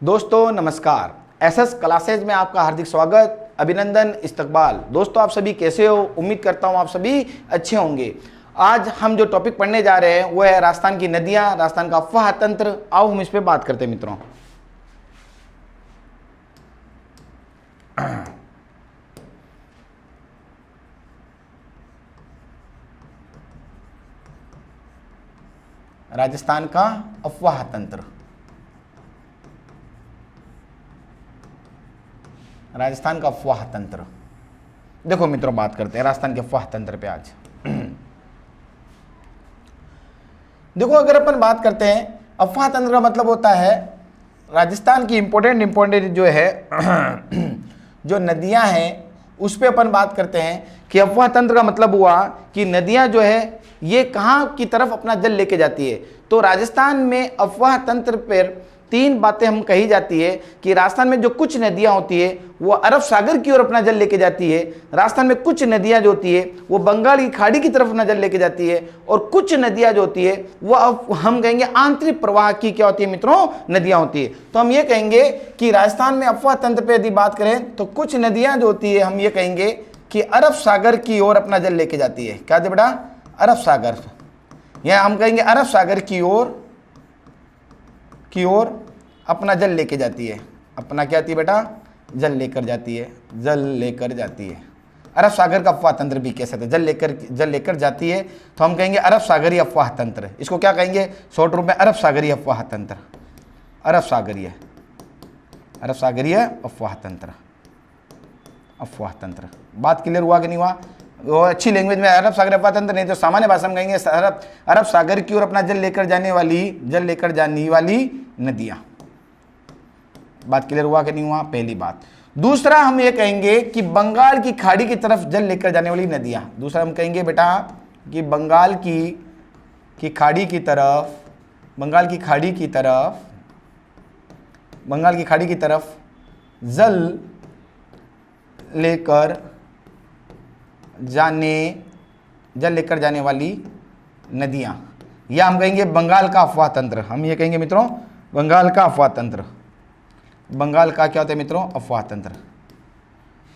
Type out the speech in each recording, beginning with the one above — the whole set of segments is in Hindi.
दोस्तों नमस्कार, एसएस क्लासेज में आपका हार्दिक स्वागत, अभिनंदन, इस्तकबाल। दोस्तों आप सभी कैसे हो? उम्मीद करता हूँ आप सभी अच्छे होंगे। आज हम जो टॉपिक पढ़ने जा रहे हैं वो है राजस्थान की नदियाँ, राजस्थान का अफवाह तंत्र। आओ हम इस पे बात करते हैं मित्रों। राजस्थान का अफवाह तंत्र, राजस्थान का अफवाह तंत्र। देखो मित्रों, बात करते हैं राजस्थान के अफवाह तंत्र पे आज। देखो, अगर अपन बात करते हैं अफवाह तंत्र का मतलब होता है राजस्थान की इंपॉर्टेंट जो है जो नदियां हैं उस पे अपन बात करते हैं कि अफवाह तंत्र का मतलब हुआ कि नदियां जो है ये कहाँ की तरफ अपना जल लेके जाती है। तो राजस्थान में अफवाह तंत्र पर तीन बातें हम कही जाती है कि राजस्थान में जो कुछ नदियां होती है वो अरब सागर की ओर अपना जल लेके जाती है, राजस्थान में कुछ नदियां जो होती है वो बंगाल की खाड़ी की तरफ अपना जल लेके जाती है, और कुछ नदियां जो होती है वो हम कहेंगे आंतरिक प्रवाह की क्या होती है मित्रों, नदियां होती है। तो हम ये कहेंगे कि राजस्थान में अफवाह तंत्र पर यदि बात करें तो कुछ नदियां जो होती है हम ये कहेंगे कि अरब सागर की ओर अपना जल लेके जाती है। क्या बेटा? अरब सागर, या हम कहेंगे अरब सागर की ओर अपना जल लेके जाती है। अपना क्या आती है बेटा? जल लेकर जाती है, जल लेकर जाती है। अरब सागर का अफवाह तंत्र भी कह सकते हैं। जल लेकर जाती है तो हम कहेंगे अरब सागरीय अफवाह तंत्र। इसको क्या कहेंगे शॉर्ट रूप में? अरब सागरीय अफवाह तंत्र। अरब सागरीय अफवाह तंत्र, अफवाह तंत्र। बात क्लियर हुआ कि नहीं हुआ? वो अच्छी लैंग्वेज में अरब सागर अफवाह तंत्र, नहीं तो सामान्य भाषा में कहेंगे अरब सागर की ओर अपना जल लेकर जाने वाली नदियां। बात क्लियर हुआ कि नहीं हुआ? पहली बात। दूसरा हम ये कहेंगे कि बंगाल की खाड़ी की तरफ जल लेकर जाने वाली नदियां। दूसरा हम कहेंगे बेटा कि बंगाल की खाड़ी की तरफ जल लेकर जाने वाली नदियां, या हम कहेंगे बंगाल का अफवाह तंत्र। हम ये कहेंगे मित्रों बंगाल का अफवाह तंत्र। बंगाल का क्या होता है मित्रों? अफवाह तंत्र।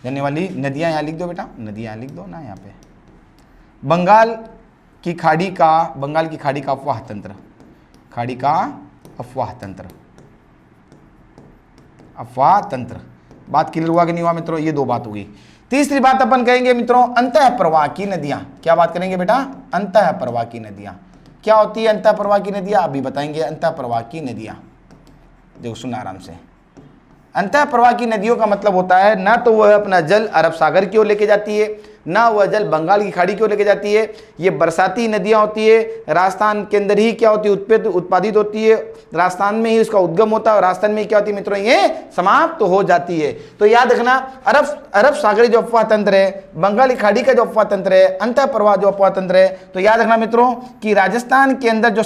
जाने वाली नदियां यहाँ लिख दो बेटा, नदियां लिख दो ना यहाँ पे। बंगाल की खाड़ी का अफवाह तंत्र, खाड़ी का अफवाह तंत्र। बात क्लियर हुआ कि नहीं हुआ मित्रों? ये दो बात होगी। तीसरी बात अपन कहेंगे मित्रों अंतः प्रवाह की नदियां। क्या बात करेंगे बेटा? अंतः प्रवाह की नदियां। क्या होती है अंतः प्रवाह की नदियां? अभी बताएंगे। अंतः प्रवाह की नदियां देखो, सुनना आराम से। अंतः प्रवाह की नदियों का मतलब होता है ना तो वह अपना जल अरब सागर की ओर लेके जाती है, ना वह जल बंगाल की खाड़ी की ओर लेके जाती है। ये बरसाती नदियां होती है, राजस्थान के अंदर ही क्या होती है? उत्पादित होती है, राजस्थान में ही उसका उद्गम होता है, और राजस्थान में क्या होती है मित्रों? ये समाप्त हो जाती है। तो याद रखना, अरब सागरी जो अफवाह तंत्र है, बंगाली खाड़ी का जो अफवाह तंत्र है, अंतः प्रवाह जो अफवाह तंत्र है, तो याद रखना मित्रों कि राजस्थान के अंदर जो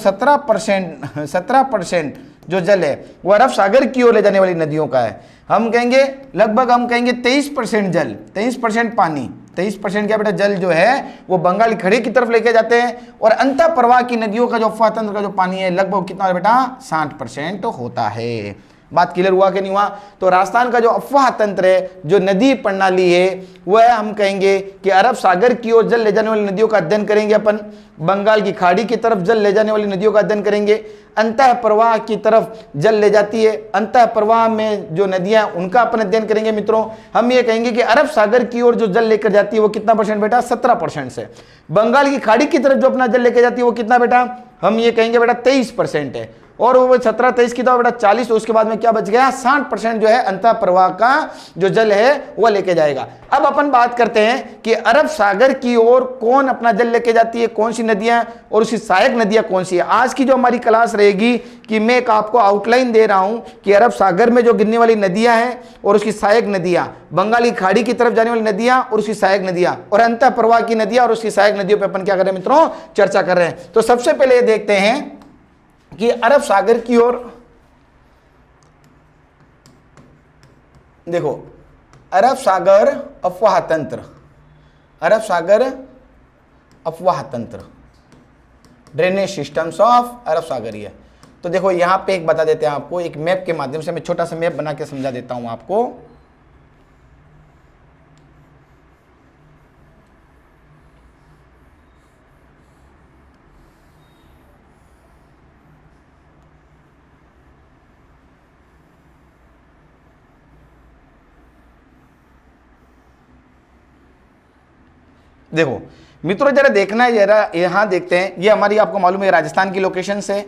17% जो जल है वो अरब सागर की ओर ले जाने वाली नदियों का है। हम कहेंगे लगभग 23% जल, 23% पानी, 23% क्या बेटा जल जो है वो बंगाल की खाड़ी की तरफ लेके जाते हैं, और अंतः प्रवाह की नदियों का जो अफवाह तंत्र का जो पानी है लगभग कितना है बेटा? 60% होता है। बात क्लियर हुआ कि नहीं हुआ? तो राजस्थान का जो अफवाह तंत्र है, जो नदी प्रणाली है, वह हम कहेंगे कि अरब सागर की ओर जल ले जाने वाली नदियों का अध्ययन करेंगे अपन, बंगाल की खाड़ी की तरफ जल ले जाने वाली नदियों का अध्ययन करेंगे, अंतः प्रवाह की तरफ जल ले जाती है, अंतः प्रवाह में जो नदियां उनका अपन अध्ययन करेंगे मित्रों। हम ये कहेंगे कि अरब सागर की ओर जो जल लेकर जाती है वो कितना परसेंट बेटा? 17% से। बंगाल की खाड़ी की तरफ जो अपना जल लेकर जाती है वो कितना बेटा? हम ये कहेंगे बेटा 23% है, और वो 17-23 की था बेटा 40, तो उसके बाद में क्या बच गया? 60% जो है अंतः प्रवाह का जो जल है वो लेके जाएगा। अब अपन बात करते हैं कि अरब सागर की ओर कौन अपना जल लेके जाती है, कौन सी नदियां, और उसकी सहायक नदियां कौन सी है। आज की जो हमारी क्लास रहेगी कि मैं एक आपको आउटलाइन दे रहा हूं कि अरब सागर में जो गिरने वाली नदियां हैं और उसकी सहायक नदियां, बंगाली खाड़ी की तरफ जाने वाली नदियां और उसकी सहायक नदियां, और अंतः प्रवाह की नदियां और उसकी सहायक नदियों पर अपन क्या कर रहे हैं मित्रों? चर्चा कर रहे हैं। तो सबसे पहले ये देखते हैं कि अरब सागर की ओर देखो, अरब सागर अफवाह तंत्र, अरब सागर अफवाह तंत्र, ड्रेनेज सिस्टम्स ऑफ अरब सागरीय। तो देखो यहाँ पे एक बता देते हैं आपको, एक मैप के माध्यम से मैं छोटा सा मैप बना के समझा देता हूं आपको। देखो मित्रों जरा देखना है, जरा यहाँ देखते हैं, ये हमारी आपको मालूम है राजस्थान की लोकेशन से,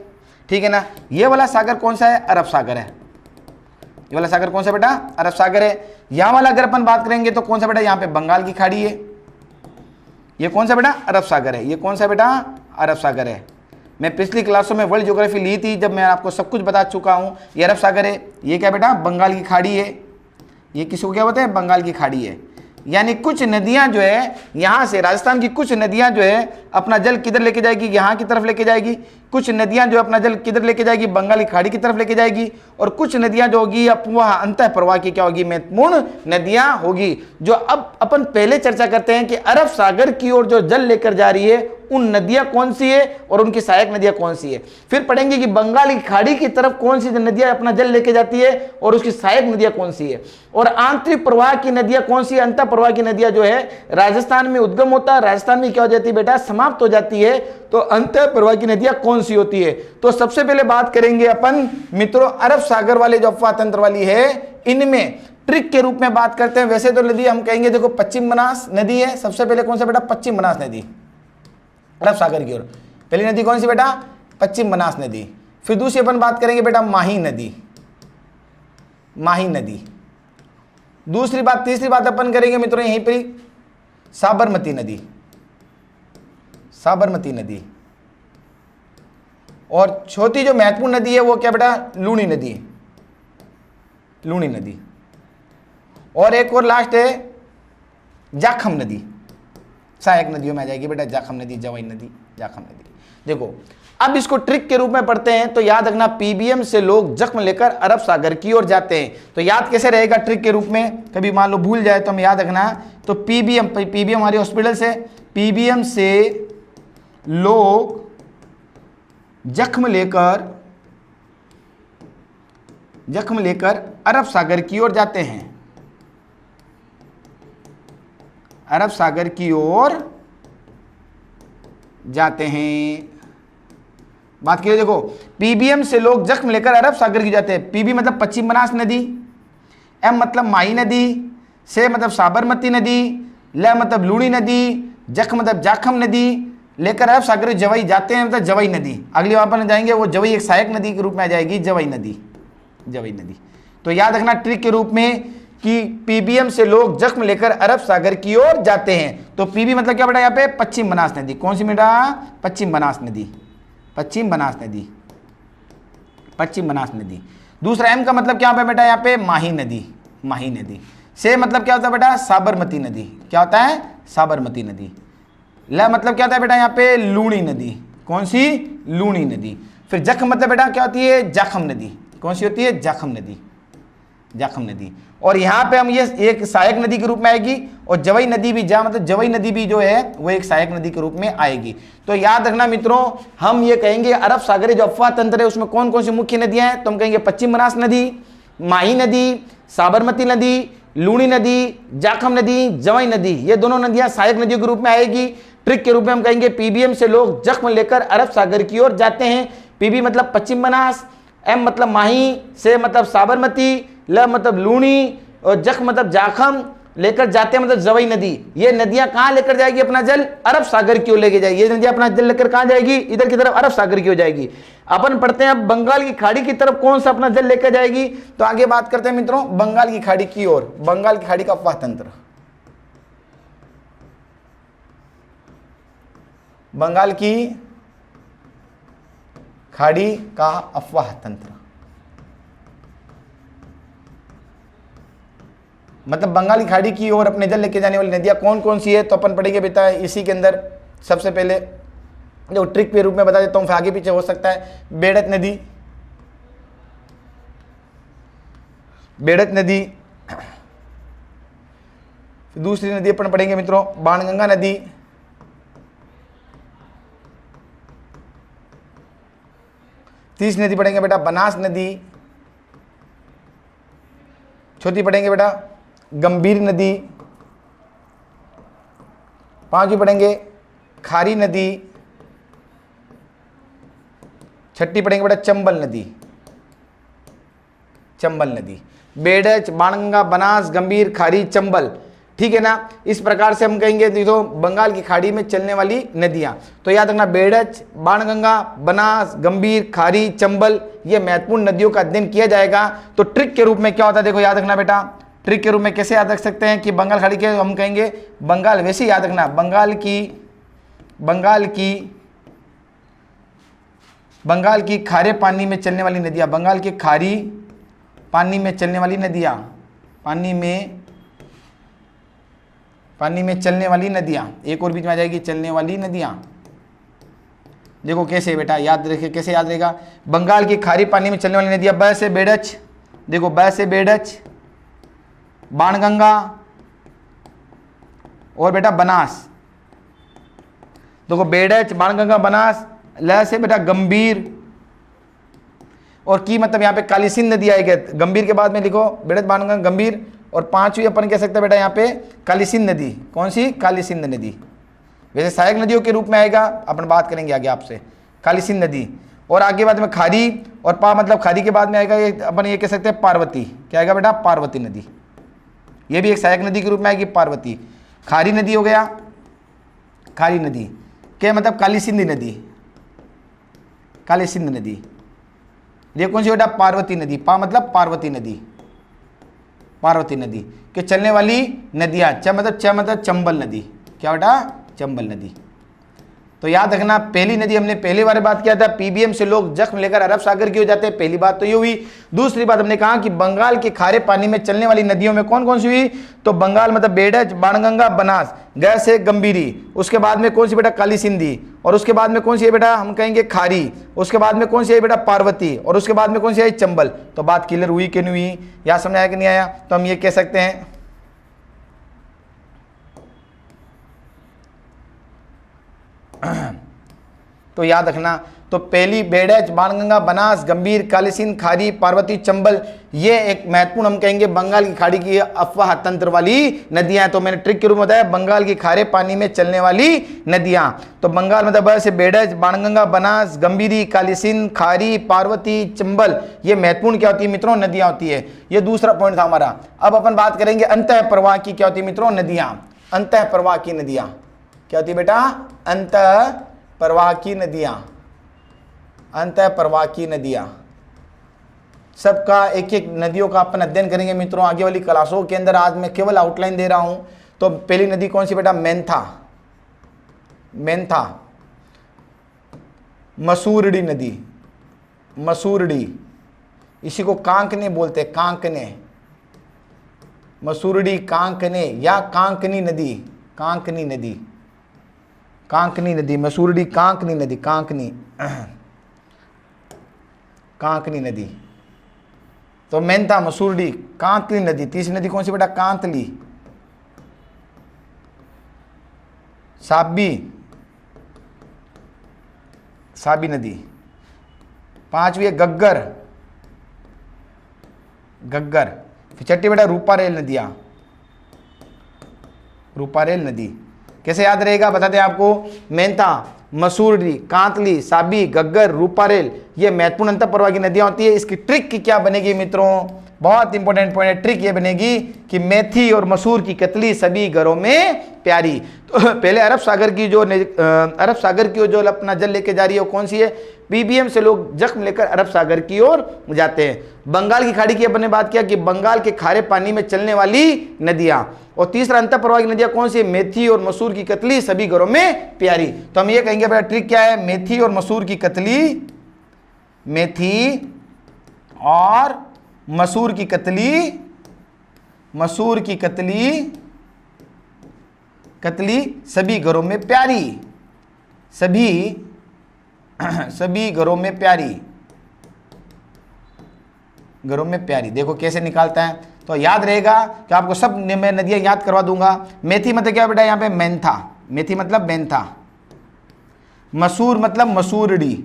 ठीक है ना। ये वाला सागर कौन सा है? अरब सागर है। ये वाला सागर कौन सा बेटा? अरब सागर है। यहाँ वाला अगर अपन बात करेंगे तो कौन सा बेटा? यहाँ पे बंगाल की खाड़ी है। ये कौन सा बेटा? अरब सागर है। ये कौन सा बेटा? अरब सागर है। मैं पिछली क्लासों में वर्ल्ड ज्योग्राफी ली थी, जब मैं आपको सब कुछ बता चुका हूँ। ये अरब सागर है। ये क्या बेटा? बंगाल की खाड़ी है। ये किसको क्या बोलते हैं? बंगाल की खाड़ी है। यानी कुछ नदियां जो है यहाँ से, राजस्थान की कुछ नदियां जो है अपना जल किधर लेके जाएगी? यहाँ की तरफ लेके जाएगी। कुछ नदियां जो अपना जल किधर लेके जाएगी? बंगाल की खाड़ी की तरफ लेके जाएगी। और कुछ नदियां जो होगी वह अंतः प्रवाह की क्या होगी? महत्वपूर्ण नदियां होगी। जो अब अपन पहले चर्चा करते हैं कि अरब सागर की ओर जो जल लेकर जा रही है उन नदियां कौन सी है और उनकी सहायक नदियां कौन सी है। फिर पढ़ेंगे कि बंगाल की खाड़ी की तरफ कौन सी नदियां अपना जल लेके जाती है और उसकी सहायक नदियां कौन सी है। और आंतरिक प्रवाह की नदियां कौन सी है, अंतः प्रवाह की नदियां जो है राजस्थान में उद्गम होता है, राजस्थान में क्या हो जाती है बेटा? समाप्त हो जाती है। तो अंतः प्रवाह की नदियां कौन सी होती है? तो सबसे पहले बात करेंगे अपन मित्रों अरब सागर वाले जो अफवाह तंत्र वाली है, इनमें ट्रिक के रूप में बात करते हैं। वैसे तो नदी हम कहेंगे देखो पश्चिम बनास नदी है। सबसे पहले कौन सा बेटा? पश्चिम बनास नदी, अरब सागर की ओर। पहली नदी कौन सी बेटा? पश्चिम बनास नदी। फिर दूसरी अपन बात करेंगे बेटा माही नदी, माही नदी। दूसरी बात, तीसरी बात अपन करेंगे मित्रों यहीं पर साबरमती नदी, साबरमती नदी। और चौथी जो महत्वपूर्ण नदी है वो क्या बेटा? लूणी नदी, लूणी नदी। और एक और लास्ट है जाखम नदी, सहायक नदियों में आ जाएगी बेटा, जाखम नदी, जवाई नदी, जाखम नदी। देखो अब इसको ट्रिक के रूप में पढ़ते हैं तो याद रखना, पीबीएम से लोग जख्म लेकर अरब सागर की ओर जाते हैं। तो याद कैसे रहेगा ट्रिक के रूप में? कभी मान लो भूल जाए तो हम याद रखना, तो पीबीएम, पीबीएम हमारे हॉस्पिटल से, पीबीएम से लोग जख्म लेकर अरब सागर की ओर जाते हैं, अरब सागर की ओर जाते हैं। बात कीजिए, देखो पीबीएम से लोग जख्म लेकर अरब सागर की जाते हैं। पीबी मतलब पश्चिम बनास नदी, एम मतलब माही नदी, से मतलब साबरमती नदी, ल मतलब लूणी नदी, जख मतलब जाखम नदी, लेकर अरब सागर जवई जाते हैं, मतलब जवई नदी। अगली बार अपन जाएंगे वो जवई एक सहायक नदी के रूप में आ जाएगी, जवई नदी, जवई नदी। तो याद रखना ट्रिक के रूप में कि पीबीएम से लोग जख्म लेकर अरब सागर की ओर जाते हैं। तो पीबी मतलब क्या बेटा? यहाँ पे पश्चिम बनास नदी। कौन सी बेटा? पश्चिम बनास नदी, पश्चिम बनास नदी, पश्चिम बनास नदी। दूसरा एम का मतलब क्या है बेटा? यहाँ पे माही नदी, माही नदी। से मतलब क्या होता है बेटा? साबरमती नदी। क्या होता है? साबरमती नदी। ल मतलब क्या होता है बेटा? यहाँ पे लूणी नदी। कौन सी? लूणी नदी। फिर जख मतलब बेटा क्या होती है? जाखम नदी। कौन सी होती है? जाखम नदी, जाखम नदी। और यहाँ पे हम ये एक सहायक नदी के रूप में आएगी, और जवई नदी भी, जहाँ मतलब जवई नदी भी जो है वो एक सहायक नदी के रूप में आएगी। तो याद रखना मित्रों, हम ये कहेंगे अरब सागर जो अफवाह तंत्र है उसमें कौन कौन सी मुख्य नदियां हैं? तो हम कहेंगे पश्चिम बनास नदी, माही नदी, साबरमती नदी, लूणी नदी, जाखम नदी, जवई नदी। ये दोनों नदियां सहायक नदियों के रूप में आएगी। ट्रिक के रूप में हम कहेंगे पीबीएम से लोग जख्म लेकर अरब सागर की ओर जाते हैं। पीबी मतलब पश्चिम बनास, एम मतलब माही, से मतलब साबरमती, ल मतलब लूणी, और जख मतलब जाखम, लेकर जाते हैं मतलब जवई नदी। ये नदियां कहां लेकर जाएगी अपना जल? अरब सागर की ओर लेके जाएगी। ये नदियां अपना जल लेकर कहां जाएगी? इधर की तरफ, अरब सागर की ओर जाएगी। अपन पढ़ते हैं अब बंगाल की खाड़ी की तरफ कौन सा अपना जल लेकर जाएगी। तो आगे बात करते हैं मित्रों बंगाल की खाड़ी की ओर। बंगाल की खाड़ी का अफवाह तंत्र, बंगाल की खाड़ी का अफवाह तंत्र मतलब बंगाल की खाड़ी की ओर अपने जल लेके जाने वाली नदियां कौन कौन सी है। तो अपन पढ़ेंगे बेटा इसी के अंदर सबसे पहले जो ट्रिक के रूप में बता देता हूं, फिर आगे पीछे हो सकता है। बेड़त नदी, बेड़त नदी। दूसरी नदी अपन पढ़ेंगे मित्रों बाणगंगा नदी, तीसरी नदी पढ़ेंगे बेटा बनास नदी। चौथी पढ़ेंगे बेटा गंभीर नदी। पांचवी पढ़ेंगे खारी नदी। छठी पढ़ेंगे बेटा चंबल नदी। चंबल नदी, बेडच, बाणगंगा, बनास, गंभीर, खारी, चंबल, ठीक है ना। इस प्रकार से हम कहेंगे देखो बंगाल की खाड़ी में चलने वाली नदियां। तो याद रखना बेडच, बाणगंगा, बनास, गंभीर, खारी, चंबल, ये महत्वपूर्ण नदियों का अध्ययन किया जाएगा। तो ट्रिक के रूप में क्या होता है देखो याद रखना बेटा, ट्रिक के रूप में कैसे याद रख सकते हैं कि बंगाल खाड़ी के हम कहेंगे बंगाल, वैसे याद रखना बंगाल की खारे पानी में चलने वाली नदियां, बंगाल की खारी पानी में चलने वाली नदियां, पानी में चलने वाली नदियां, एक और बीच में आ जाएगी चलने वाली नदियां। देखो कैसे बेटा याद रखिए, कैसे याद रहेगा, बंगाल की खारी पानी में चलने वाली नदियां, ब से बेडच, देखो ब से बेडच, बाणगंगा और बेटा बनास। देखो बेडच, बाणगंगा, बनास। ल से बेटा गंभीर और की मतलब यहाँ पे काली सिंध नदी आएगी। गंभीर के बाद में लिखो बेडच, बाणगंगा, गंभीर और पांचवी अपन कह सकते हैं बेटा यहाँ पे काली सिंध नदी। कौन सी? काली सिंध नदी। वैसे सहायक नदियों के रूप में आएगा, अपन बात करेंगे आगे आपसे। काली सिंध नदी और आगे बाद में खारी और पा मतलब खारी के बाद में आएगा ये अपन ये कह सकते हैं पार्वती। क्या आएगा बेटा? पार्वती नदी। ये भी एक सहायक नदी के रूप में आएगी पार्वती। खारी नदी हो गया, खारी नदी क्या मतलब काली सिंध नदी, काली सिंध नदी। ये कौन सी बेटा? पार्वती नदी। पा मतलब पार्वती नदी, पार्वती नदी के चलने वाली नदियां। च मतलब चंबल नदी। क्या बेटा? चंबल नदी। तो याद रखना पहली नदी हमने पहली बार बात किया था, पीबीएम से लोग जख्म लेकर अरब सागर की हो जाते हैं। पहली बात तो ये हुई। दूसरी बात हमने कहा कि बंगाल के खारे पानी में चलने वाली नदियों में कौन कौन सी हुई? तो बंगाल मतलब बेडच, बाणगंगा, बनास, ग से गंभीरी, उसके बाद में कौन सी बेटा? काली सिंधी, और उसके बाद में कौन सी है बेटा? हम कहेंगे खारी, उसके बाद में कौन सी है बेटा? पार्वती, और उसके बाद में कौन सी है? चंबल। तो बात क्लियर हुई कि नहीं हुई? या समझ आया कि नहीं आया? तो हम ये कह सकते हैं तो याद रखना, तो पहली बेडच, बाणगंगा, बनास, गंभीर, काली सिंध, खारी, पार्वती, चंबल, ये एक महत्वपूर्ण हम कहेंगे बंगाल की खाड़ी की अफवाह तंत्र वाली नदियां। तो मैंने ट्रिक के रूप में बताया बंगाल की खारे पानी में चलने वाली नदियां। तो बंगाल मतलब से बेडच, बाणगंगा, बनास, गंभीरी, काली सिंध, खारी, पार्वती, चंबल, ये महत्वपूर्ण क्या होती है मित्रों? नदियां होती है। ये दूसरा पॉइंट था हमारा। अब अपन बात करेंगे अंतः प्रवाह की। क्या होती है मित्रों? नदियां। अंतः प्रवाह की नदियां क्या होती है बेटा? अंतः प्रवाह की नदियां, अंतः प्रवाह की नदियां। सबका एक एक नदियों का अपन अध्ययन करेंगे मित्रों आगे वाली क्लासों के अंदर। आज मैं केवल आउटलाइन दे रहा हूं। तो पहली नदी कौन सी बेटा? Mentha, Mentha. मसूरडी नदी, मसूरडी, इसी को कांकने बोलते, कांकने, मसूरडी, कांकने या कांकनी नदी, कांकनी नदी, कांकनी नदी, मसूरडी, कांकनी नदी, कांकनी, कांकनी नदी। तो मेंथा, मसूरडी, कांकनी नदी। तीसरी नदी कौन सी बेटा? कांतली, साबी, साबी नदी। पांचवी है गग्गर, गग्गर। फिर छठी बेटा रूपारेल नदियां, रूपारेल नदी। कैसे याद रहेगा बताते हैं आपको? मेंथा, मसूरडी, कांतली, साबी, गग्गर, रूपारेल, ये महत्वपूर्ण अंतः प्रवाह की नदियां होती है। इसकी ट्रिक की क्या बनेगी मित्रों? बहुत इंपॉर्टेंट पॉइंट है। ट्रिक ये बनेगी कि मेथी और मसूर की कतली सभी घरों में प्यारी। तो पहले अरब सागर की जो अपना जल लेके जा रही है वो कौन सी है? पीबीएम से लोग जख्म लेकर अरब सागर की ओर जाते हैं। बंगाल की खाड़ी की अपन ने बात किया कि बंगाल के खारे पानी में चलने वाली नदियां। और तीसरा अंतः प्रवाह की नदियां कौन सी है? मेथी और मसूर की कतली सभी घरों में प्यारी। तो हम ये कहेंगे बेटा ट्रिक क्या है? मेथी और मसूर की कतली, मेथी और मसूर की कतली, मसूर की कतली, कतली सभी घरों में प्यारी, सभी घरों में प्यारी, घरों में प्यारी। देखो कैसे निकालता है। तो याद रहेगा कि आपको सब मैं नदियां याद करवा दूंगा। मेथी मतलब क्या बेटा? यहां पे मेंथा, मेथी मतलब मेंथा। मसूर मतलब मसूरडी,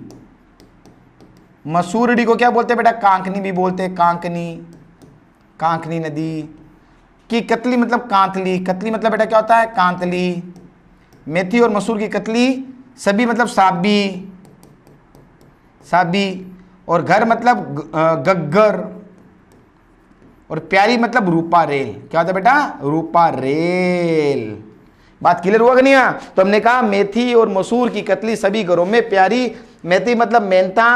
मसूरड़ी को क्या बोलते हैं बेटा? कांकनी भी बोलते हैं, कांकनी, कांकनी नदी की कतली मतलब कांतली, कतली मतलब बेटा क्या होता है? कांतली। मेथी और मसूर की कतली, सभी मतलब साबी, साबी। और घर मतलब गग्गर, और प्यारी मतलब रूपा रेल। क्या होता है बेटा? रूपा रेल। बात क्लियर हुआ कि नहीं? तो हमने कहा मेथी और मसूर की कतली सभी घरों में प्यारी। मेथी मतलब मेंथा,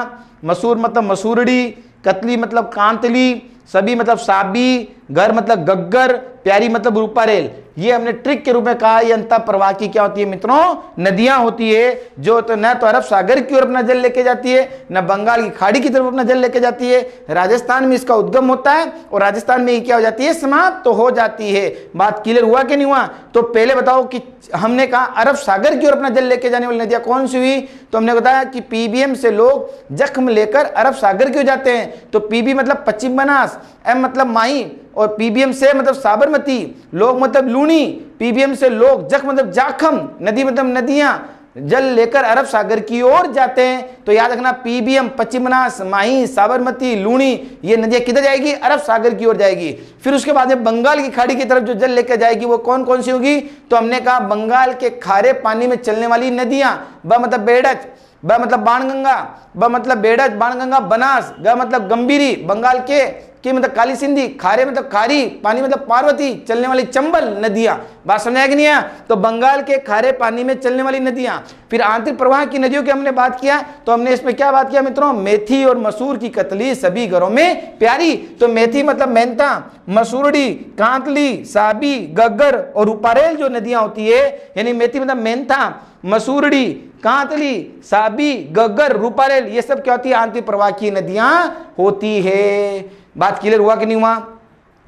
मसूर मतलब मसूरड़ी, कतली मतलब कांतली, सभी मतलब साबी, घर मतलब गग्गर, प्यारी मतलब रूपा रेल। ये हमने ट्रिक के रूप में कहा। ये अंतः प्रवाह की क्या होती है मित्रों? नदियां होती है, जो तो न तो अरब सागर की ओर अपना जल लेके जाती है, न बंगाल की खाड़ी की तरफ अपना जल लेके जाती है। राजस्थान में इसका उद्गम होता है और राजस्थान में ये क्या हो जाती है? समाप्त तो हो जाती है। बात क्लियर हुआ कि नहीं हुआ? तो पहले बताओ कि हमने कहा अरब सागर की ओर अपना जल लेके जाने वाली नदियां कौन सी हुई? तो हमने बताया कि पीबीएम से लोग जख्म लेकर अरब सागर की ओर जाते हैं। तो पीबी मतलब पश्चिम बनास, एम मतलब माही, और पीबीएम से मतलब साबरमती, लोग मतलब लूनी, पीबीएम से लोग, जख मतलब जाखम, नदी मतलब नदियां, जल लेकर अरब सागर की ओर जाते हैं। तो याद रखना पीबीएम, पश्चिम बनास, माही, साबरमती, लूनी, ये नदियां किधर जाएगी? अरब सागर की ओर जाएगी। फिर उसके बाद में बंगाल की खाड़ी की तरफ जो जल लेकर जाएगी वो कौन कौन सी होगी? तो हमने कहा बंगाल के खारे पानी में चलने वाली नदियां, ब मतलब बेड़च, ब मतलब बाणगंगा, ब मतलब बेड़च बाणगंगा बनास, ग मतलब गंभीरी, बंगाल के मतलब काली सिंधी, खारे मतलब खारी, पानी मतलब पार्वती, चलने वाली चंबल नदियां। बात समझ कि नहीं है? तो बंगाल के खारे पानी में चलने वाली नदियां। फिर आंतरिक प्रवाह की नदियों की हमने बात किया, तो हमने इसमें क्या बात किया मित्रों? मेथी और मसूर की कतली सभी घरों में प्यारी। तो मेथी मतलब मेंथा, मसूरड़ी, कांतली, साबी, गग्गर और रूपारेल जो नदियां होती है, यानी मेथी मतलब मेंथा, मसूरड़ी, कांतली, साबी, गग्गर, रूपारेल, ये सब क्या होती है? आंतरिक प्रवाह की नदियां होती है। बात क्लियर हुआ कि नहीं हुआ?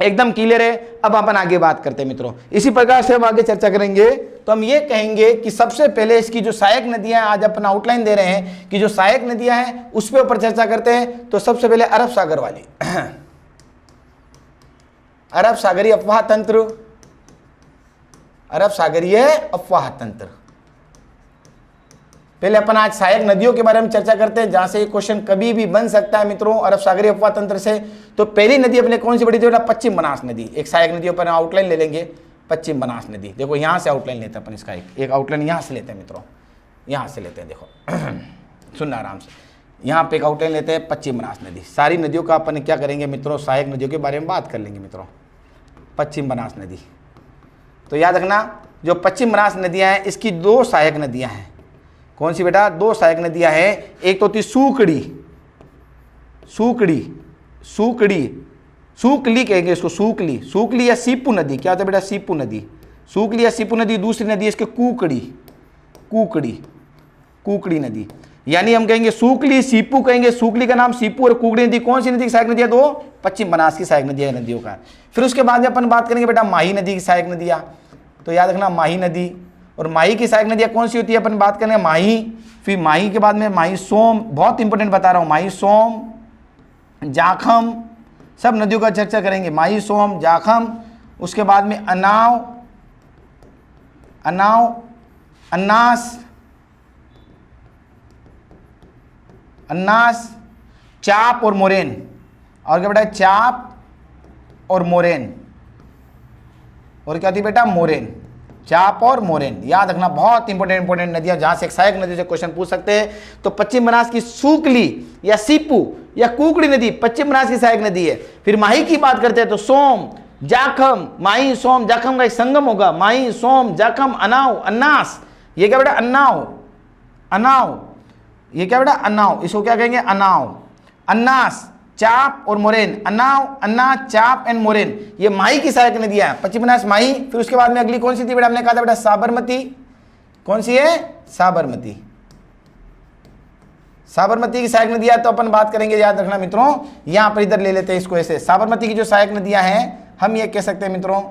एकदम क्लियर है। अब अपन आगे बात करते हैं मित्रों, इसी प्रकार से हम आगे चर्चा करेंगे। तो हम ये कहेंगे कि सबसे पहले इसकी जो सहायक नदियां हैं, आज अपन आउटलाइन दे रहे हैं कि जो सहायक नदियां हैं उस पे ऊपर चर्चा करते हैं। तो सबसे पहले अरब सागर वाली अरब सागरीय अफवाह तंत्र, अरब सागरीय अफवाह तंत्र। पहले अपन आज सहायक नदियों के बारे में चर्चा करते हैं, जहां से ये क्वेश्चन कभी भी बन सकता है मित्रों अरब सागरीय अफवाह तंत्र से। तो पहली नदी अपने कौन सी बड़ी थी? पश्चिम बनास नदी। एक सहायक नदी पर आउटलाइन ले लेंगे, पश्चिम बनास नदी। देखो यहां से आउटलाइन लेते हैं अपन, इसका एक आउटलाइन यहां से लेते हैं मित्रों, यहां से लेते हैं। देखो सुनना आराम से, यहाँ पे एक आउटलाइन लेते हैं पश्चिम बनास नदी। सारी नदियों का अपन क्या करेंगे मित्रों? सहायक नदियों के बारे में बात कर लेंगे मित्रों। पश्चिम बनास नदी, तो याद रखना जो पश्चिम बनास नदियां हैं इसकी दो सहायक नदियां हैं। कौन सी बेटा? दो सहायक नदियां हैं। एक तो होती सूकड़ी, सूकड़ी, सूकड़ी, सूकली कहेंगे इसको, सूकली, सूकली या सीपू नदी। क्या होता है बेटा? सीपू नदी, सूकली या सीपू नदी। दूसरी नदी है इसके कुकड़ी, कुकड़ी, कुकड़ी नदी। यानी हम कहेंगे सूकली, सीपू कहेंगे, सूकली का नाम सीपू, और कुकड़ी नदी कौन सी नदी की सहायक नदी है? दो पश्चिम बनास की सहायक नदी है नदियों का। फिर उसके बाद में अपन बात करेंगे बेटा माही नदी की सहायक नदियां। तो याद रखना माही नदी, और माही की सहायक नदियां कौन सी होती है? अपन बात करेंगे माही, फिर माही के बाद में माही सोम, बहुत इंपॉर्टेंट बता रहा हूं, माही सोम, जाखम, सब नदियों का चर्चा करेंगे। माही सोम, जाखम, उसके बाद में अनाव, अनाव, अन्नास, अन्नास, चाप और मोरेन। और क्या बेटा? चाप और मोरेन। और क्या थी बेटा? मोरेन, चाप और मोरेन। याद रखना बहुत इंपॉर्टेंट नदियां, जहां से एक सहायक नदी से क्वेश्चन पूछ सकते हैं। तो पश्चिम बनास की सूकली या सीपू या कुकड़ी नदी पश्चिम बनास की सहायक नदी है। फिर माही की बात करते हैं तो सोम, जाखम, माही, सोम, जाखम का एक संगम होगा। माही, सोम, जाखम, अनाव, अन्नास। ये क्या बेटा? अन्नाव, अनाव, ये क्या बेटा? अन्नाव। इसको क्या कहेंगे? अनाव, अन्नास, चाप और मोरेन। अनाव, अन्ना, चाप एंड मोरेन, ये माही की सहायक नदियां हैं। पश्चिम बनास माही। फिर उसके बाद में अगली कौन सी थी बेटा? हमने कहा था बेटा साबरमती। कौन सी है? साबरमती, साबरमती की सहायक नदियां। तो अपन बात करेंगे, याद रखना मित्रों, यहां पर इधर ले लेते हैं इसको ऐसे। साबरमती की जो सहायक नदियां हैं हम ये कह सकते हैं मित्रों,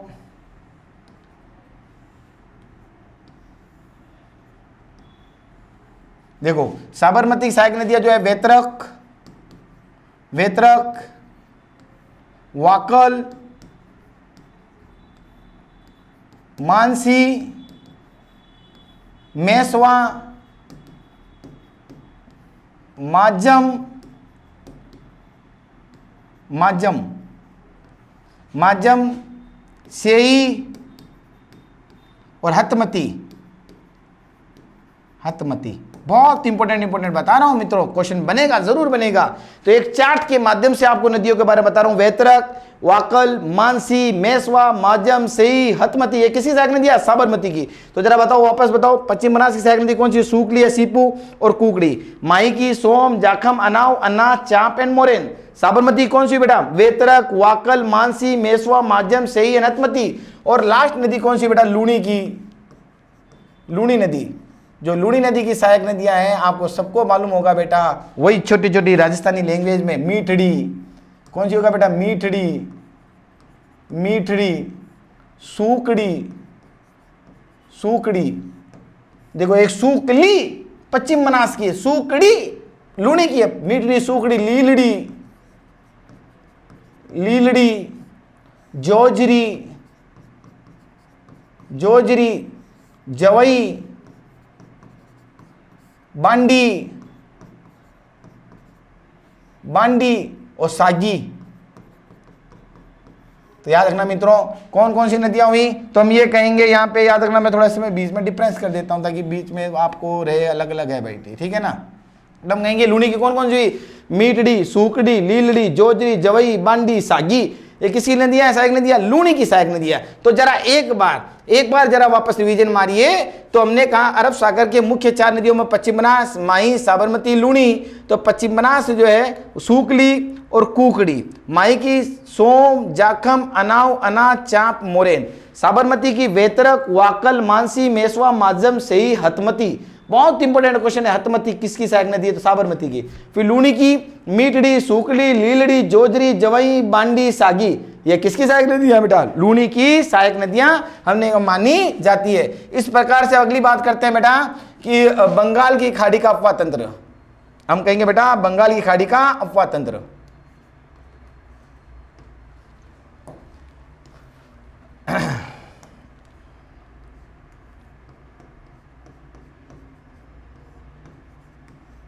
देखो साबरमती की सहायक नदियां जो है वेतरक, वेतरक, वाकल, मानसी, मेसवा, माजम माध्यम, माध्यम, सेई और हतमती। हतमती बहुत इंपॉर्टेंट बता रहा हूं मित्रों, क्वेश्चन बनेगा, जरूर बनेगा। तो एक चार्ट के माध्यम से आपको नदियों के बारे में बता रहा हूं। वेतरक, वाकल, मानसी, मेसवा, माध्यम, सेई, हतमती। ये किसी सहायक नदी है? साबरमती की। तो जरा बताओ, वापस बताओ, पश्चिम बनास की सहायक नदी कौन सी? सूकली है, सीपू और कुकड़ी। माई की, सोम, जाखम, अनाव, अन्ना, चांप एंड मोरेन। साबरमती कौन सी बेटा? वेतरक, वाकल, मानसी, मेसवा, माध्यम, सेई एंड हतमती। और लास्ट नदी कौन सी बेटा? लूणी की, लूणी नदी। जो लूणी नदी की सहायक नदियां हैं आपको सबको मालूम होगा बेटा, वही छोटी छोटी राजस्थानी लैंग्वेज में मीठड़ी। कौन सी होगा बेटा? मीठड़ी, मीठड़ी, सूकड़ी, सूकड़ी। देखो, एक सूकली पश्चिम बनास की है, सूकड़ी लूणी की है, मीठड़ी, सूकड़ी, लीलड़ी, लीलड़ी, जोजरी, जोजरी, जवई, बांडी, बांडी और सागी। तो याद रखना मित्रों, कौन कौन सी नदियां हुई? तो हम ये कहेंगे यहाँ पे, याद रखना, मैं थोड़ा इसमें बीच में डिफरेंस कर देता हूं ताकि बीच में आपको रहे अलग अलग है बैठी, ठीक है ना। हम कहेंगे लूणी की कौन कौन सी हुई? मीठड़ी, सूकड़ी, लीलड़ी, जोजरी, जवई, बांडी, सागी। ये किसकी नदियां है? सहायक नदियां, लूणी की सहायक नदियां। तो जरा एक बार जरा वापस रिवीजन मारिए। तो हमने कहा अरब सागर के मुख्य 4 नदियों में पश्चिम बनास, माही, साबरमती, लूणी। तो पश्चिम बनास जो है सूकली और कुकड़ी, माही की सोम, जाखम, अनाव, अना, चांप, मोरेन। साबरमती की वेतरक, वाकल, मानसी, मेसवा, माध्यम, सेई, हतमती। बहुत इंपॉर्टेंट क्वेश्चन है, हतमती किसकी सहायक नदी है? तो साबरमती की। फिर लूणी की मीठड़ी, सूकली, लीलड़ी, जोजरी, जवई, बांडी, सागी। ये किसकी सहायक नदी है बेटा? लूणी की सहायक नदियां हमने मानी जाती है। इस प्रकार से अगली बात करते हैं बेटा कि बंगाल की खाड़ी का अपवाह तंत्र। हम कहेंगे बेटा बंगाल की खाड़ी का अपवाह तंत्र।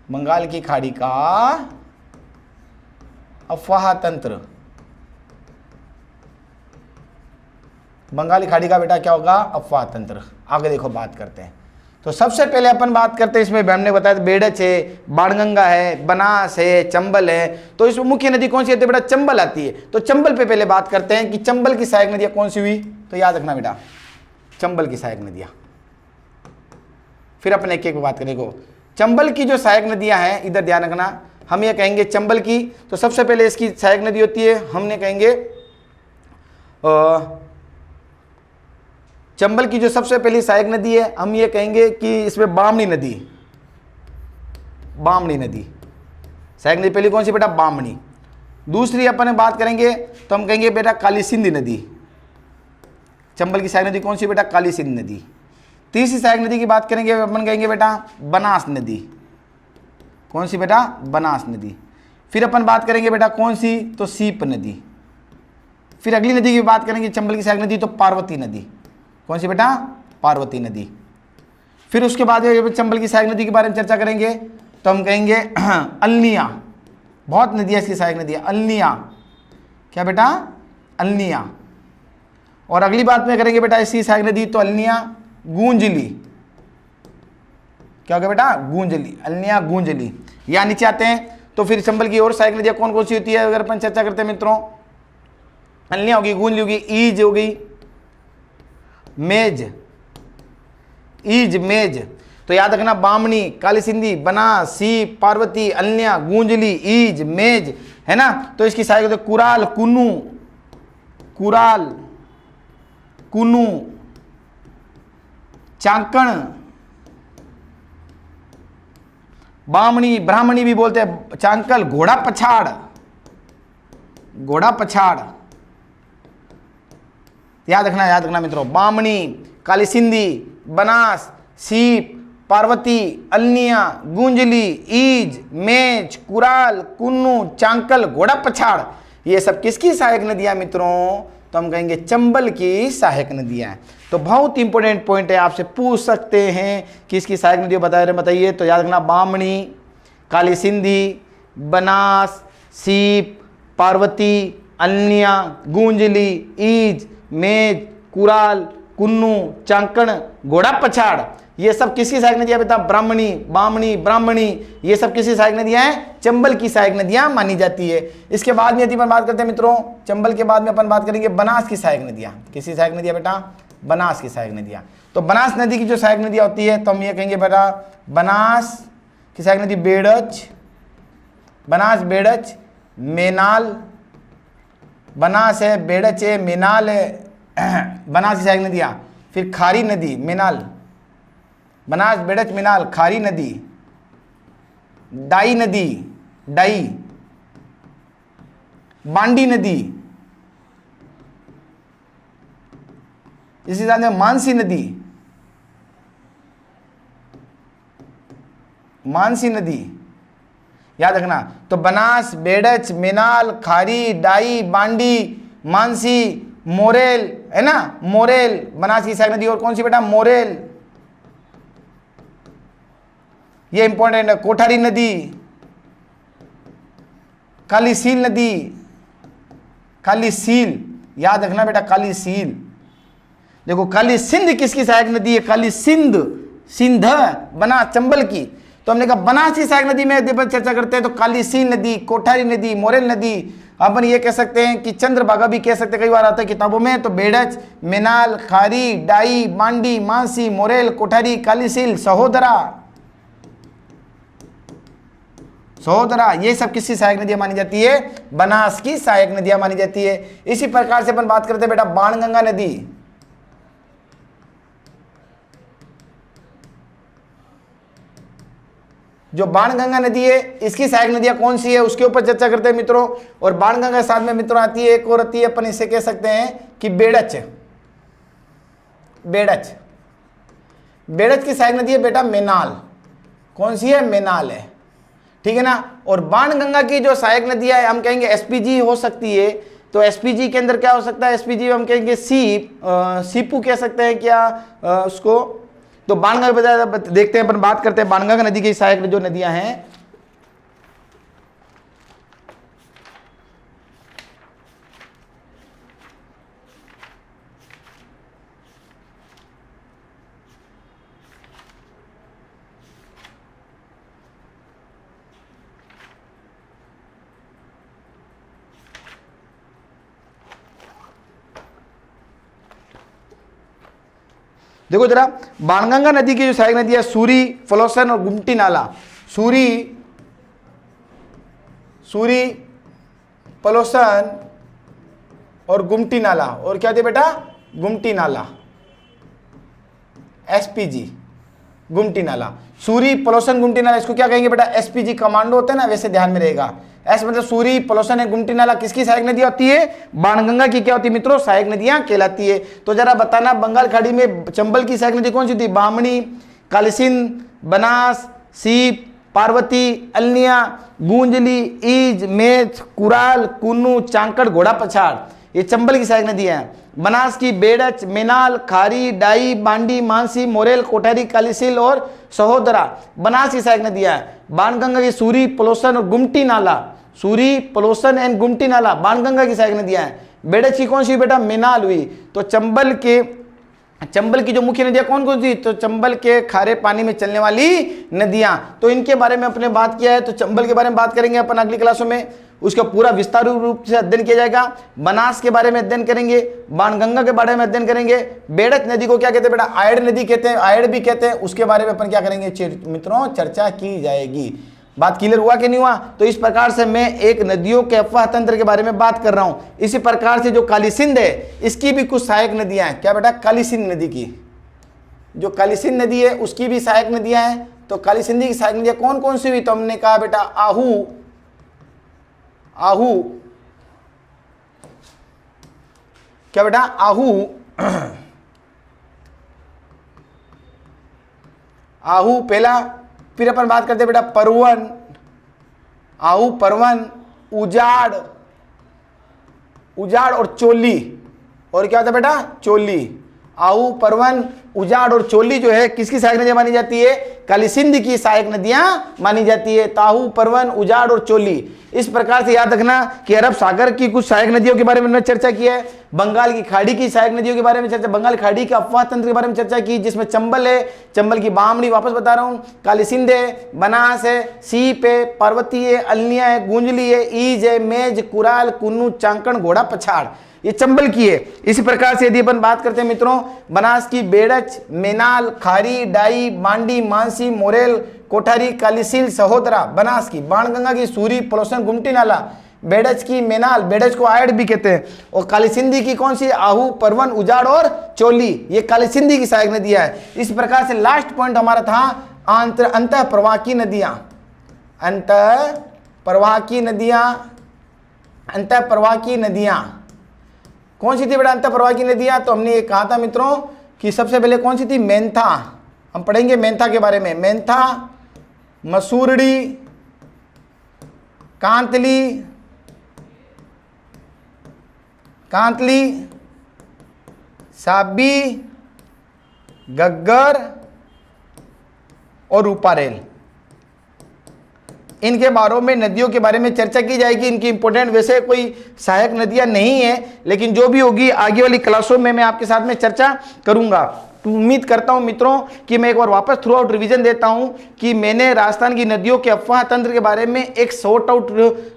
बंगाल की खाड़ी का अफवाह तंत्र। बंगाली खाड़ी का बेटा क्या होगा? अफवाह तंत्र। आगे देखो बात करते हैं। तो सबसे पहले अपन बात करते हैं, इसमें हमने बताया बेड़च है, बाणगंगा है, बनास है, चंबल है। तो इसमें मुख्य नदी कौन सी आती है बेटा? चंबल आती है। तो चंबल पे पहले बात करते हैं कि चंबल की सहायक नदियां कौन सी हुई। तो याद रखना बेटा, चंबल की सहायक नदियां। फिर अपन एक एक बात करेंगे। चंबल की जो सहायक नदियां हैं, इधर ध्यान रखना, हम ये कहेंगे चंबल की। तो सबसे पहले इसकी सहायक नदी होती है, हमने कहेंगे चंबल की जो सबसे पहली सहायक नदी है, हम ये कहेंगे कि इसमें बामनी नदी। बामनी नदी सहायक नदी पहली कौन सी बेटा? बामनी। दूसरी अपन बात करेंगे तो हम कहेंगे बेटा काली सिंध नदी। चंबल की सहायक नदी कौन सी बेटा? काली सिंध नदी। तीसरी सहायक नदी की बात करेंगे, अपन कहेंगे बेटा बनास नदी। कौन सी बेटा? बनास नदी। फिर अपन बात करेंगे बेटा कौन सी? तो सीप नदी। फिर अगली नदी की बात करेंगे चंबल की सहायक नदी, तो पार्वती नदी। कौन सी बेटा? पार्वती नदी। फिर उसके बाद चंबल की सहायक नदी के बारे में चर्चा करेंगे तो हम कहेंगे अल्निया। बहुत नदियाँ इसकी सहायक नदी है, अल्निया। क्या बेटा? अल्निया। और अगली बात में करेंगे बेटा इसकी सहायक नदी, तो अल्निया गूंजली। क्या हो गया बेटा? गूंजली, अल्निया गूंजली। यहाँ नीचे आते हैं तो फिर चंबल की और सहायक नदियाँ कौन कौन सी होती है अगर अपन चर्चा करते हैं मित्रों? अल्निया होगी, गूंजली होगी, ईज हो गई, मेज, ईज, मेज। तो याद रखना बामनी, काली सिंधी, बनास, सीप, पार्वती, अल्निया, गूंजली, ईज, मेज, है ना। तो इसकी सहायक होती है कुराल, कुन्नू, कुराल, कुन्नू, चांकण, बामणी, ब्राह्मणी भी बोलते हैं, चांकल, घोड़ा पछाड़, घोड़ा पछाड़। याद रखना मित्रों, बामणी, काली सिंधी, बनास, सीप, पार्वती, अल्निया, गूंजली, ईज, मेज, कुराल, कुन्नू, चांकल, घोड़ा पछाड़। ये सब किसकी सहायक नदियां मित्रों? तो हम कहेंगे चंबल की सहायक नदियां। तो बहुत इंपॉर्टेंट पॉइंट है, आपसे पूछ सकते हैं कि इसकी सहायक नदियां बताइए। तो याद रखना बामणी, काली सिंधी, बनास, सीप, पार्वती, अल्निया, गूंजली, ईज, मेज, कुराल, कुन्नू, चांकण, घोड़ा पछाड़, ये सब किसकी सहायक नदियां बेटा? ब्राह्मणी, बामणी, ब्राह्मणी, ये सब किसकी सहायक नदियां हैं? चंबल की सहायक नदियां मानी जाती है। इसके बाद में यदि अपन बात करते हैं मित्रों, चंबल के बाद में अपन बात करेंगे बनास की सहायक नदियां। किसकी सहायक नदियां बेटा? बनास की सहायक नदियां। तो बनास नदी की जो सहायक नदियां होती है तो हम ये कहेंगे बेटा बनास की सहायक नदी बेड़च, बनास, बेड़च, मेनाल, बनास है, बेड़च है, मेनाल है, बनास की सहायक नदियां। फिर खारी नदी, मेनाल, बनास, बेड़च, मेनाल, खारी नदी, डाई नदी, डाई, बांडी नदी, इसी साथ में मानसी नदी, मानसी नदी, याद रखना। तो बनास, बेड़च, मेनाल, खारी, डाई, बांडी, मानसी, मोरेल, है ना, मोरेल बनास की सहायक नदी। और कौन सी बेटा? मोरेल, ये इंपॉर्टेंट है। कोठारी नदी, काली सील नदी, काली सील, याद रखना बेटा काली सील। देखो काली सिंध किसकी सहायक नदी है? काली सिंध, सिंध बना चंबल की। तो हमने कहा बनास की सहायक नदी में यदि चर्चा करते हैं तो काली सील नदी, कोठारी नदी, मोरेल नदी, अपन ये कह सकते हैं कि चंद्रभागा भी कह सकते हैं, कई बार आता है किताबों में। तो बेड़च, मेनाल, खारी, डाई, बांडी, मानसी, मोरेल, कोठारी, काली सील, सहोदरा, सहोदरा, ये सब किसकी सहायक नदियां मानी जाती है? बनास की सहायक नदियां मानी जाती है। इसी प्रकार से अपन बात करते हैं बेटा बाणगंगा नदी। जो बाणगंगा नदी है इसकी सहायक नदियां कौन सी है उसके ऊपर चर्चा करते हैं मित्रों। और बाणगंगा के साथ में मित्रों आती है एक और आती है, अपन इसे कह सकते हैं कि बेड़च, बेड़च, बेड़च की सहायक नदी है बेटा मेनाल। कौन सी है? मेनाल है, ठीक है ना। और बाणगंगा की जो सहायक नदियां है हम कहेंगे एसपीजी हो सकती है। तो एसपीजी के अंदर क्या हो सकता है? एसपीजी हम कहेंगे सीपू कह सकते हैं क्या उसको। तो बाणगंगा देखते हैं, अपन बात करते हैं बाणगंगा नदी की सहायक जो नदियां हैं। देखो जरा बाणगंगा नदी की जो सहायक नदी है सूरी, फलोसन और गुमटी नाला। सूरी, सूरी, फलोसन और गुमटी नाला। और क्या थे बेटा? गुमटी नाला, एसपीजी, गुमटी नाला। सूरी, पलोसन, गुमटी नाला, इसको क्या कहेंगे बेटा? एसपीजी कमांडो होते हैं ना, वैसे ध्यान में रहेगा। एस मतलब सूरी, पलोसन है, गुमटी नाला किसकी सहायक नदी होती है? बाणगंगा की क्या होती है मित्रों? सहायक नदियां कहलाती है। तो जरा बताना बंगाल खाड़ी में चंबल की सहायक नदी कौन सी थी? बामणी, काली सिंध, बनास, सीप, पार्वती, अल्निया, गूंजली, ईज, मेच, कुराल, कुन्नू, चांकड़, घोड़ा पछाड़, ये चंबल की सहायक नदियां हैं। बनास की बेड़च, मेनाल, खारी, डाई, बांडी, मानसी, मोरेल, कोठारी, कालीसील और सहोदरा बनास की सहायक नदियां हैं। बाणगंगा की सूरी, पलोसन और गुमटी नाला, सूरी, पलोसन एंड गुमटी नाला बाणगंगा की सहायक नदियां हैं। बेड़च की कौन सी बेटा? मेनाल हुई। तो चंबल की जो मुख्य नदियां कौन कौन सी? तो चंबल के खारे पानी में चलने वाली नदियां। तो इनके बारे में अपने बात किया है, तो चंबल के बारे में बात करेंगे अपन अगली क्लासों में, उसका पूरा विस्तार रूप से अध्ययन किया जाएगा। बनास के बारे में अध्ययन करेंगे, बाणगंगा के बारे में अध्ययन करेंगे। बेड़च नदी को क्या कहते हैं बेटा? आयड़ नदी कहते हैं, आयड़ भी कहते हैं, उसके बारे में अपन क्या करेंगे मित्रों? चर्चा की जाएगी। बात क्लियर हुआ कि नहीं हुआ? तो इस प्रकार से मैं एक नदियों के अफवाह तंत्र के बारे में बात कर रहा हूं। इसी प्रकार से जो काली सिंध है इसकी भी कुछ सहायक नदियां हैं। क्या बेटा? काली सिंध नदी की, जो काली सिंध नदी है उसकी भी सहायक नदियां हैं। तो काली सिंध की सहायक नदियां कौन कौन सी हुई? तो हमने कहा बेटा आहू, आहू, क्या बेटा? आहू, आहू पहला। फिर अपन बात करते हैं बेटा परवन, आहू, परवन, उजाड़, उजाड़ और चोली। और क्या होता है बेटा? चोली। आहू, परवन, उजाड़ और चोली जो है किसकी सहायक नदियां मानी जाती है? काली सिंध की सहायक नदियां मानी जाती है। ताहू, परवन, उजाड़ और चोली। इस प्रकार से याद रखना कि अरब सागर की कुछ सहायक नदियों के बारे में हमने चर्चा की है, बंगाल की खाड़ी की सहायक नदियों के बारे में चर्चा, बंगाल खाड़ी के अफवाह तंत्र के बारे में चर्चा की, जिसमें चंबल है, चंबल की बामणी वापस बता रहा हूं, काली सिंध है, बनास है, सीप है, पार्वती है, अलनिया है, गुंजली है, ईज है, मेज, कुराल, कुन्नू, चांकण, घोड़ा, पछाड़, ये चंबल की है। इसी प्रकार से यदि अपन बात करते हैं मित्रों, बनास की बेड़च, मेनाल, खारी, डाई, मांडी, मानसी, मोरेल, कोठारी, कालीसील, सहोदरा, बनास की, बाणगंगा की, सूरी, पलोसन, गुमटी नाला, बेड़च की, मेनाल, बेड़च को आयड भी कहते हैं, और काली सिंधी की कौन सी? आहू, परवन, उजाड़ और चोली, ये काली सिंधी की सहायक नदियां है। इस प्रकार से लास्ट पॉइंट हमारा था अंतः प्रवाह की नदियां, अंतः प्रवाह की नदियां, अंतः प्रवाह की नदियां कौन सी थी बेटा? अंतः प्रवाह की नदियां, तो हमने ये कहा था मित्रों कि सबसे पहले कौन सी थी? मेंथा। हम पढ़ेंगे मेंथा के बारे में। मेंथा, मसूरड़ी, कांतली, कांतली, साबी, गग्गर और रूपारेल, इनके बारे में नदियों के बारे में चर्चा की जाएगी। इनकी इंपॉर्टेंट वैसे कोई सहायक नदियां नहीं है, लेकिन जो भी होगी आगे वाली क्लासों में मैं आपके साथ में चर्चा करूंगा। तो उम्मीद करता हूं मित्रों कि मैं एक बार वापस थ्रू आउट रिविजन देता हूं कि मैंने राजस्थान की नदियों के अफवाह तंत्र के बारे में एक शॉर्ट आउट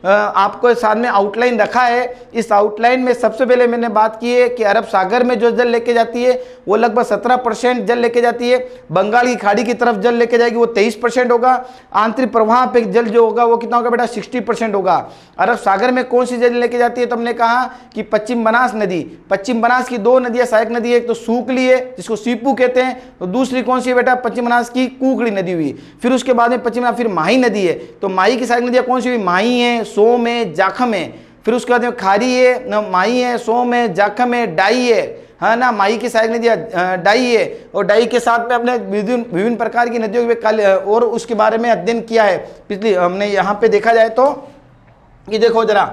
आपको सामने आउटलाइन रखा है। इस आउटलाइन में सबसे पहले मैंने बात की है कि अरब सागर में जो जल लेके जाती है वो लगभग 17% जल लेके जाती है, बंगाल की खाड़ी की तरफ जल लेके जाएगी वो 23% होगा, आंतरिक प्रवाह पे जल जो होगा वो कितना होगा बेटा? 60% होगा। अरब सागर में कौन सी जल लेके जाती है? तो हमने कहा कि पश्चिम बनास नदी, पश्चिम बनास की दो नदियां सहायक नदी है, एक तो सूकली है जिसको सीपू कहते हैं, तो दूसरी कौन सी है बेटा? पश्चिम बनास की कुकड़ी नदी हुई। फिर उसके बाद में पश्चिम फिर माही नदी है, तो माही की सहायक नदियां कौन सी हुई? माही है, सोम है, जाखम है। फिर उसके बाद में खारी है, माही है, सोम है, जाखम है, डाई है, है ना, माही की सहायक नदियां डाई है, और डाई के साथ में अपने विभिन्न प्रकार की नदियों के और उसके बारे में अध्ययन किया है। पिछली हमने यहाँ पे देखा जाए तो ये देखो जरा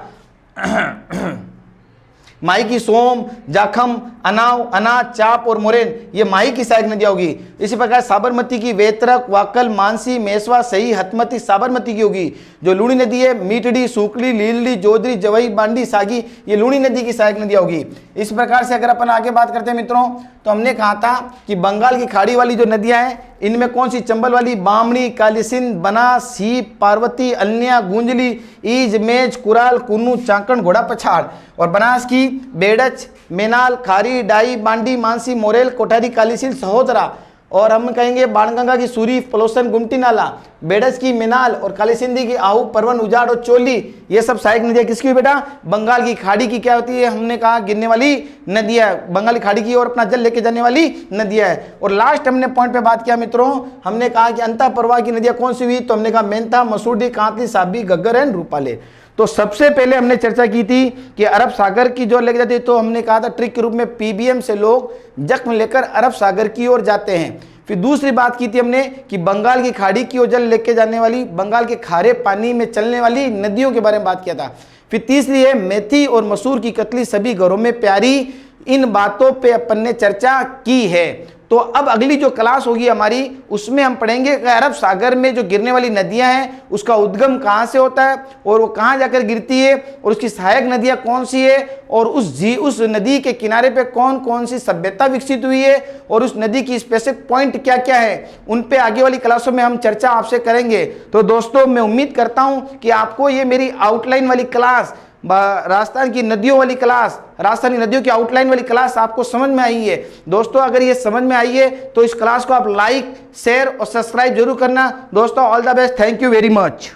माही की सोम, जाखम, अनाव, अना, चाप और मोरेन, ये माही की सहायक नदियां होगी। इसी प्रकार साबरमती की वेतरक, वाकल, मानसी, मेसवा, सही, हतमती साबरमती की होगी। जो लूणी नदी है, मीटड़ी, सूकली, लीलड़ी, जोदरी, जवई, बांडी, सागी, ये लूणी नदी की सहायक नदियां होगी। इस प्रकार से अगर अपन आगे बात करते हैं मित्रों, तो हमने कहा था कि बंगाल की खाड़ी वाली जो नदियां हैं इनमें कौन सी? चंबल वाली, बामणी, कालीसिंध, बनास, सीप, पार्वती, अलनिया, गुंजली, ईज, मेज, कुराल, कुन्नू, चांकण, घोड़ा, पछाड़, और बनास की बेड़च, मेनाल, खारी, डाई, बांडी, मानसी, मोरेल, कोठारी, कालीसिंध, सहोदरा, और हम कहेंगे बाणगंगा की सूरी, पलोसन, गुमटी नाला, बेड़च की मेनाल और काली सिंधी की आहू, परवन, उजाड़ और चोली, ये सब सहायक नदियां किसकी बेटा? बंगाल की खाड़ी की क्या होती है? हमने कहा गिरने वाली नदियां, बंगाल की खाड़ी की और अपना जल लेके जाने वाली नदियां है। और लास्ट हमने पॉइंट पे बात किया मित्रों, हमने कहा कि अंतः प्रवाह की नदियां कौन सी हुई? तो हमने कहा Mentha, मसूड़ी, Kantli, Sabi, Gaggar and रूपाले। तो सबसे पहले हमने चर्चा की थी कि अरब सागर की जो लेके जाती है, तो हमने कहा था ट्रिक के रूप में पीबीएम से लोग जख्म लेकर अरब सागर की ओर जाते हैं। फिर दूसरी बात की थी हमने कि बंगाल की खाड़ी की ओर जल लेके जाने वाली, बंगाल के खारे पानी में चलने वाली नदियों के बारे में बात किया था। फिर तीसरी है मेथी और मसूर की कतली सभी घरों में प्यारी, इन बातों पे अपन ने चर्चा की है। तो अब अगली जो क्लास होगी हमारी उसमें हम पढ़ेंगे कि अरब सागर में जो गिरने वाली नदियां हैं उसका उद्गम कहाँ से होता है और वो कहाँ जाकर गिरती है और उसकी सहायक नदियां कौन सी है और उस नदी के किनारे पे कौन कौन सी सभ्यता विकसित हुई है और उस नदी की स्पेसिफिक पॉइंट क्या क्या है, उन पे आगे वाली क्लासों में हम चर्चा आपसे करेंगे। तो दोस्तों मैं उम्मीद करता हूँ कि आपको ये मेरी आउटलाइन वाली क्लास, राजस्थान की नदियों वाली क्लास, राजस्थानी नदियों की आउटलाइन वाली क्लास आपको समझ में आई है। दोस्तों अगर ये समझ में आई है तो इस क्लास को आप लाइक, शेयर और सब्सक्राइब जरूर करना। दोस्तों all the best, thank you very much.